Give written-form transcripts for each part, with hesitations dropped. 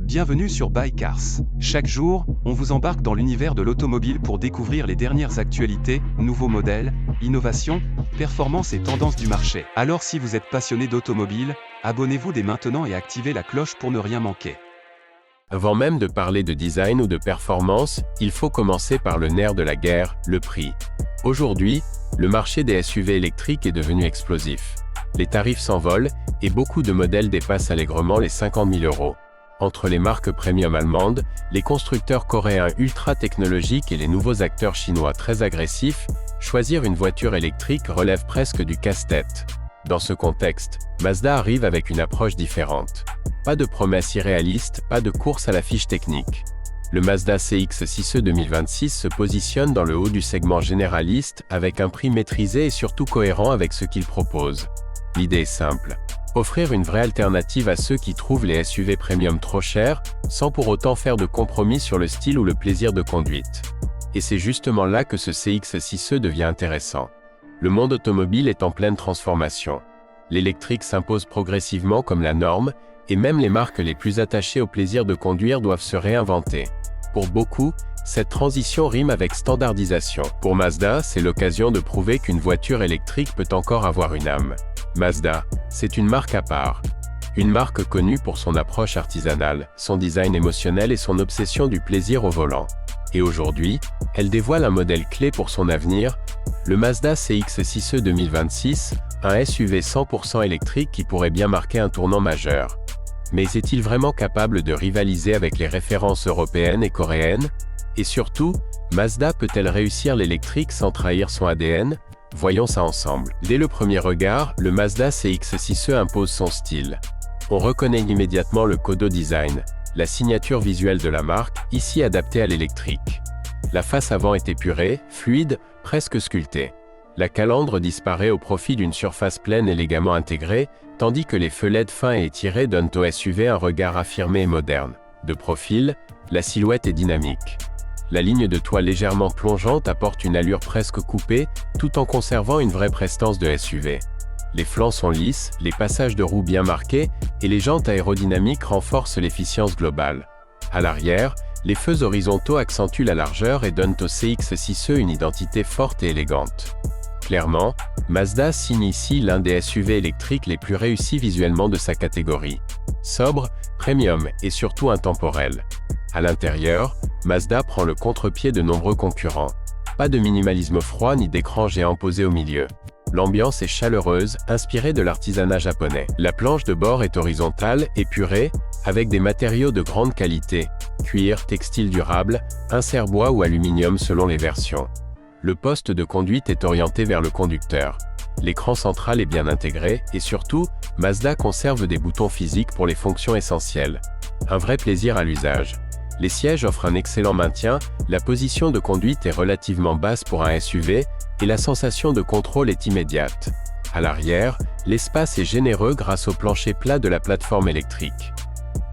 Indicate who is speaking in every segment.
Speaker 1: Bienvenue sur Buy Cars. Chaque jour, on vous embarque dans l'univers de l'automobile pour découvrir les dernières actualités, nouveaux modèles, innovations, performances et tendances du marché. Alors si vous êtes passionné d'automobile, abonnez-vous dès maintenant et activez la cloche pour ne rien manquer.
Speaker 2: Avant même de parler de design ou de performance, il faut commencer par le nerf de la guerre, le prix. Aujourd'hui, le marché des SUV électriques est devenu explosif. Les tarifs s'envolent, et beaucoup de modèles dépassent allègrement les 50 000 €. Entre les marques premium allemandes, les constructeurs coréens ultra technologiques et les nouveaux acteurs chinois très agressifs, choisir une voiture électrique relève presque du casse-tête. Dans ce contexte, Mazda arrive avec une approche différente. Pas de promesses irréalistes, pas de course à la fiche technique. Le Mazda CX-6e 2026 se positionne dans le haut du segment généraliste, avec un prix maîtrisé et surtout cohérent avec ce qu'il propose. L'idée est simple. Offrir une vraie alternative à ceux qui trouvent les SUV premium trop chers, sans pour autant faire de compromis sur le style ou le plaisir de conduite. Et c'est justement là que ce CX-6e devient intéressant. Le monde automobile est en pleine transformation. L'électrique s'impose progressivement comme la norme, et même les marques les plus attachées au plaisir de conduire doivent se réinventer. Pour beaucoup, cette transition rime avec standardisation. Pour Mazda, c'est l'occasion de prouver qu'une voiture électrique peut encore avoir une âme. Mazda, c'est une marque à part. Une marque connue pour son approche artisanale, son design émotionnel et son obsession du plaisir au volant. Et aujourd'hui, elle dévoile un modèle clé pour son avenir, le Mazda CX-6e 2026, un SUV 100% électrique qui pourrait bien marquer un tournant majeur. Mais est-il vraiment capable de rivaliser avec les références européennes et coréennes? Et surtout, Mazda peut-elle réussir l'électrique sans trahir son ADN? Voyons ça ensemble. Dès le premier regard, le Mazda CX-6e impose son style. On reconnaît immédiatement le Kodo Design, la signature visuelle de la marque, ici adaptée à l'électrique. La face avant est épurée, fluide, presque sculptée. La calandre disparaît au profit d'une surface pleine élégamment intégrée, tandis que les feux LED fins et étirés donnent au SUV un regard affirmé et moderne. De profil, la silhouette est dynamique. La ligne de toit légèrement plongeante apporte une allure presque coupée, tout en conservant une vraie prestance de SUV. Les flancs sont lisses, les passages de roues bien marqués, et les jantes aérodynamiques renforcent l'efficience globale. À l'arrière, les feux horizontaux accentuent la largeur et donnent au CX-6e une identité forte et élégante. Clairement, Mazda signe ici l'un des SUV électriques les plus réussis visuellement de sa catégorie. Sobre, premium et surtout intemporel. À l'intérieur, Mazda prend le contre-pied de nombreux concurrents. Pas de minimalisme froid ni d'écran géant posé au milieu. L'ambiance est chaleureuse, inspirée de l'artisanat japonais. La planche de bord est horizontale, épurée, avec des matériaux de grande qualité, cuir, textile durable, insert bois ou aluminium selon les versions. Le poste de conduite est orienté vers le conducteur. L'écran central est bien intégré, et surtout, Mazda conserve des boutons physiques pour les fonctions essentielles. Un vrai plaisir à l'usage. Les sièges offrent un excellent maintien, la position de conduite est relativement basse pour un SUV, et la sensation de contrôle est immédiate. À l'arrière, l'espace est généreux grâce au plancher plat de la plateforme électrique.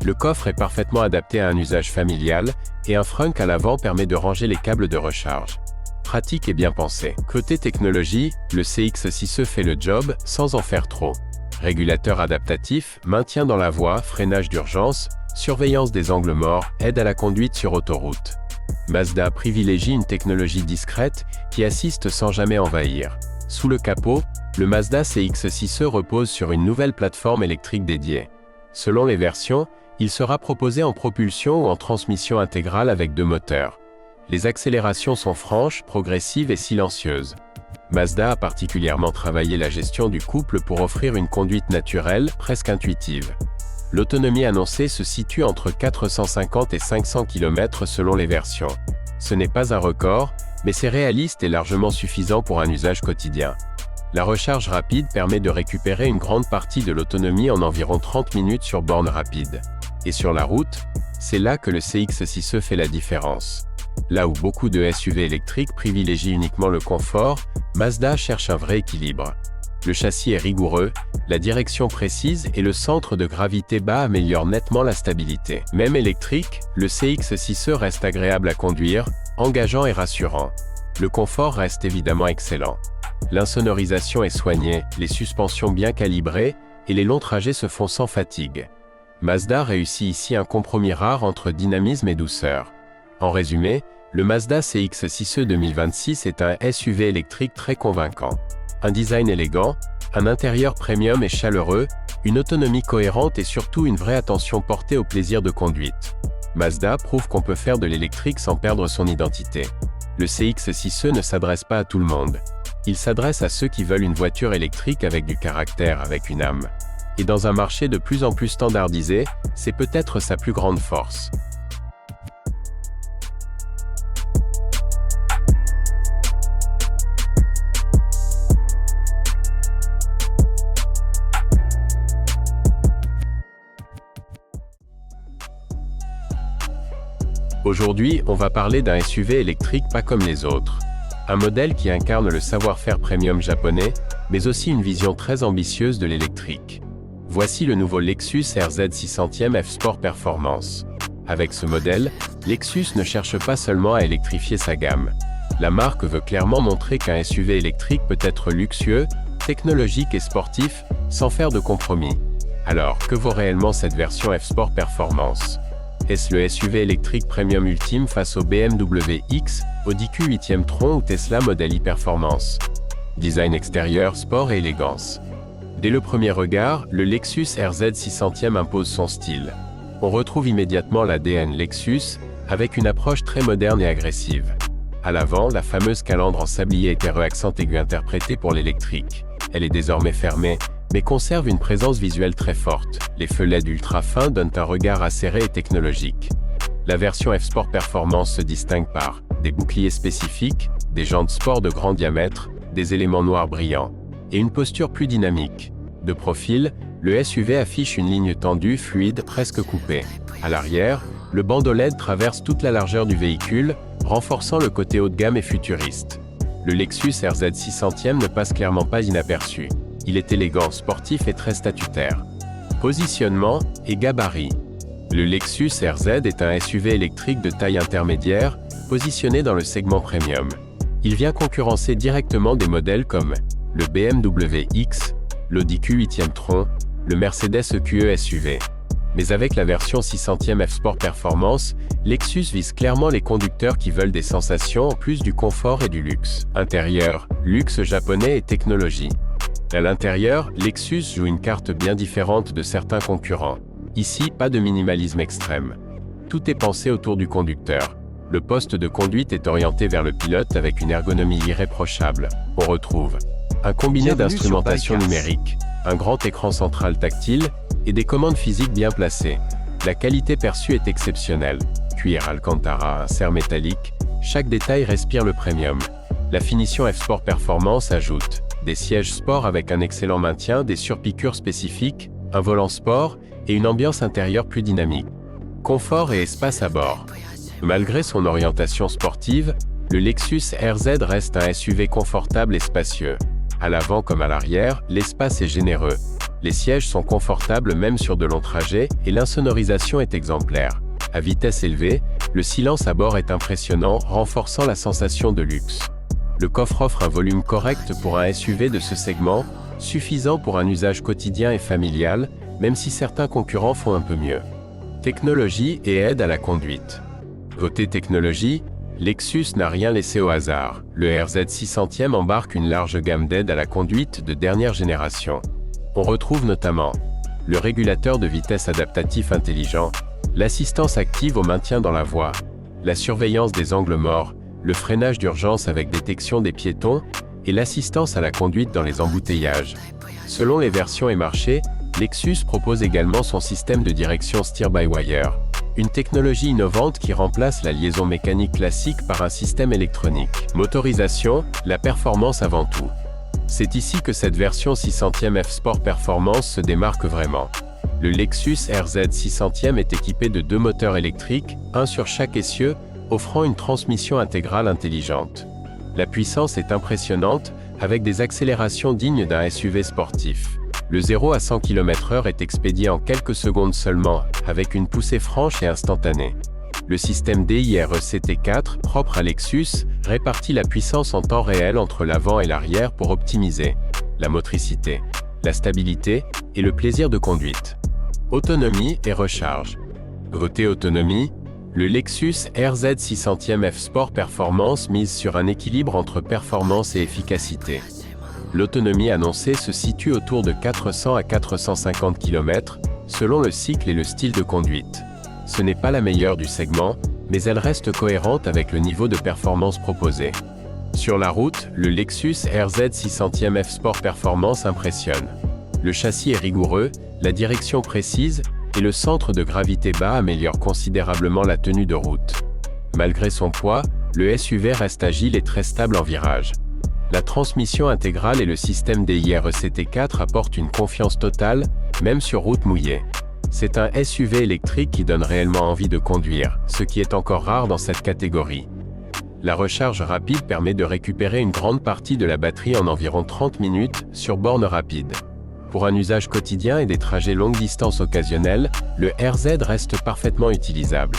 Speaker 2: Le coffre est parfaitement adapté à un usage familial, et un frunk à l'avant permet de ranger les câbles de recharge. Pratique et bien pensé. Côté technologie, le CX-6e fait le job, sans en faire trop. Régulateur adaptatif, maintien dans la voie, freinage d'urgence, surveillance des angles morts, aide à la conduite sur autoroute. Mazda privilégie une technologie discrète, qui assiste sans jamais envahir. Sous le capot, le Mazda CX-6e repose sur une nouvelle plateforme électrique dédiée. Selon les versions, il sera proposé en propulsion ou en transmission intégrale avec 2 moteurs. Les accélérations sont franches, progressives et silencieuses. Mazda a particulièrement travaillé la gestion du couple pour offrir une conduite naturelle, presque intuitive. L'autonomie annoncée se situe entre 450 et 500 km selon les versions. Ce n'est pas un record, mais c'est réaliste et largement suffisant pour un usage quotidien. La recharge rapide permet de récupérer une grande partie de l'autonomie en environ 30 minutes sur borne rapide. Et sur la route, c'est là que le CX-6e fait la différence. Là où beaucoup de SUV électriques privilégient uniquement le confort, Mazda cherche un vrai équilibre. Le châssis est rigoureux, la direction précise et le centre de gravité bas améliorent nettement la stabilité. Même électrique, le CX-6e reste agréable à conduire, engageant et rassurant. Le confort reste évidemment excellent. L'insonorisation est soignée, les suspensions bien calibrées, et les longs trajets se font sans fatigue. Mazda réussit ici un compromis rare entre dynamisme et douceur. En résumé, le Mazda CX-6e 2026 est un SUV électrique très convaincant. Un design élégant, un intérieur premium et chaleureux, une autonomie cohérente et surtout une vraie attention portée au plaisir de conduite. Mazda prouve qu'on peut faire de l'électrique sans perdre son identité. Le CX-6e ne s'adresse pas à tout le monde. Il s'adresse à ceux qui veulent une voiture électrique avec du caractère, avec une âme. Et dans un marché de plus en plus standardisé, c'est peut-être sa plus grande force. Aujourd'hui, on va parler d'un SUV électrique pas comme les autres. Un modèle qui incarne le savoir-faire premium japonais, mais aussi une vision très ambitieuse de l'électrique. Voici le nouveau Lexus RZ 600e F Sport Performance. Avec ce modèle, Lexus ne cherche pas seulement à électrifier sa gamme. La marque veut clairement montrer qu'un SUV électrique peut être luxueux, technologique et sportif, sans faire de compromis. Alors, que vaut réellement cette version F Sport Performance ? Est-ce le SUV électrique premium ultime face au BMW X, Audi Q 8e Tron ou Tesla Model e-Performance? Design extérieur, sport et élégance. Dès le premier regard, le Lexus RZ 600e impose son style. On retrouve immédiatement l'ADN Lexus, avec une approche très moderne et agressive. À l'avant, la fameuse calandre en sablier éthéreux accent aigu interprétée pour l'électrique. Elle est désormais fermée, mais conserve une présence visuelle très forte. Les feux LED ultra fins donnent un regard acéré et technologique. La version F Sport Performance se distingue par des boucliers spécifiques, des jantes sport de grand diamètre, des éléments noirs brillants, et une posture plus dynamique. De profil, le SUV affiche une ligne tendue, fluide, presque coupée. À l'arrière, le bandeau LED traverse toute la largeur du véhicule, renforçant le côté haut de gamme et futuriste. Le Lexus RZ 600e ne passe clairement pas inaperçu. Il est élégant, sportif et très statutaire. Positionnement et gabarit. Le Lexus RZ est un SUV électrique de taille intermédiaire, positionné dans le segment premium. Il vient concurrencer directement des modèles comme le BMW X, l'Audi Q 8e Tron, le Mercedes EQE SUV. Mais avec la version 600e F Sport Performance, Lexus vise clairement les conducteurs qui veulent des sensations en plus du confort et du luxe. Intérieur, luxe japonais et technologie. À l'intérieur, Lexus joue une carte bien différente de certains concurrents. Ici, pas de minimalisme extrême. Tout est pensé autour du conducteur. Le poste de conduite est orienté vers le pilote avec une ergonomie irréprochable. On retrouve un combiné d'instrumentation numérique, un grand écran central tactile et des commandes physiques bien placées. La qualité perçue est exceptionnelle. Cuir Alcantara, insert métallique, chaque détail respire le premium. La finition F Sport Performance ajoute des sièges sport avec un excellent maintien, des surpiqûres spécifiques, un volant sport et une ambiance intérieure plus dynamique. Confort et espace à bord. Malgré son orientation sportive, le Lexus RZ reste un SUV confortable et spacieux. À l'avant comme à l'arrière, l'espace est généreux. Les sièges sont confortables même sur de longs trajets et l'insonorisation est exemplaire. À vitesse élevée, le silence à bord est impressionnant, renforçant la sensation de luxe. Le coffre offre un volume correct pour un SUV de ce segment, suffisant pour un usage quotidien et familial, même si certains concurrents font un peu mieux. Technologie et aide à la conduite. Côté technologie, Lexus n'a rien laissé au hasard. Le RZ 600e embarque une large gamme d'aides à la conduite de dernière génération. On retrouve notamment le régulateur de vitesse adaptatif intelligent, l'assistance active au maintien dans la voie, la surveillance des angles morts, le freinage d'urgence avec détection des piétons et l'assistance à la conduite dans les embouteillages. Selon les versions et marchés, Lexus propose également son système de direction steer-by-wire, une technologie innovante qui remplace la liaison mécanique classique par un système électronique. Motorisation, la performance avant tout. C'est ici que cette version 600e F Sport Performance se démarque vraiment. Le Lexus RZ 600e est équipé de 2 moteurs électriques, un sur chaque essieu, offrant une transmission intégrale intelligente. La puissance est impressionnante, avec des accélérations dignes d'un SUV sportif. Le 0 à 100 km/h est expédié en quelques secondes seulement, avec une poussée franche et instantanée. Le système DIRECT4, propre à Lexus, répartit la puissance en temps réel entre l'avant et l'arrière pour optimiser la motricité, la stabilité et le plaisir de conduite. Autonomie et recharge. Côté autonomie, le Lexus RZ 600e F Sport Performance mise sur un équilibre entre performance et efficacité. L'autonomie annoncée se situe autour de 400 à 450 km, selon le cycle et le style de conduite. Ce n'est pas la meilleure du segment, mais elle reste cohérente avec le niveau de performance proposé. Sur la route, le Lexus RZ 600e F Sport Performance impressionne. Le châssis est rigoureux, la direction précise, et le centre de gravité bas améliore considérablement la tenue de route. Malgré son poids, le SUV reste agile et très stable en virage. La transmission intégrale et le système DIRECT4 apportent une confiance totale, même sur route mouillée. C'est un SUV électrique qui donne réellement envie de conduire, ce qui est encore rare dans cette catégorie. La recharge rapide permet de récupérer une grande partie de la batterie en environ 30 minutes, sur borne rapide. Pour un usage quotidien et des trajets longue distance occasionnels, le RZ reste parfaitement utilisable.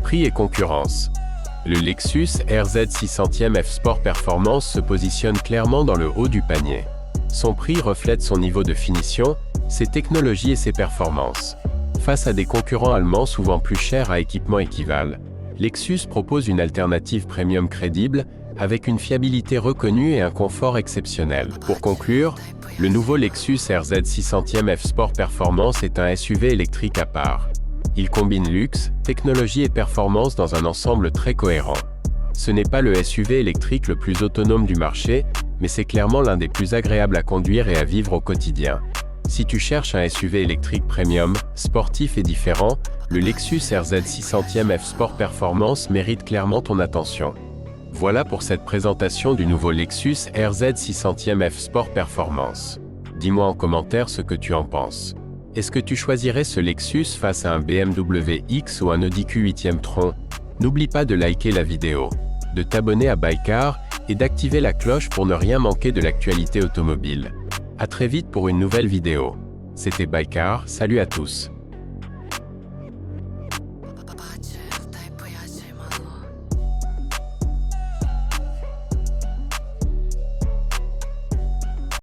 Speaker 2: Prix et concurrence. Le Lexus RZ 600e F Sport Performance se positionne clairement dans le haut du panier. Son prix reflète son niveau de finition, ses technologies et ses performances. Face à des concurrents allemands souvent plus chers à équipement équivalent, Lexus propose une alternative premium crédible, avec une fiabilité reconnue et un confort exceptionnel. Pour conclure, le nouveau Lexus RZ 600e F Sport Performance est un SUV électrique à part. Il combine luxe, technologie et performance dans un ensemble très cohérent. Ce n'est pas le SUV électrique le plus autonome du marché, mais c'est clairement l'un des plus agréables à conduire et à vivre au quotidien. Si tu cherches un SUV électrique premium, sportif et différent, le Lexus RZ 600e F Sport Performance mérite clairement ton attention. Voilà pour cette présentation du nouveau Lexus RZ 600e F Sport Performance. Dis-moi en commentaire ce que tu en penses. Est-ce que tu choisirais ce Lexus face à un BMW X ou un Audi Q8 e-tron? N'oublie pas de liker la vidéo, de t'abonner à Bikecar et d'activer la cloche pour ne rien manquer de l'actualité automobile. À très vite pour une nouvelle vidéo. C'était Bikecar, salut à tous.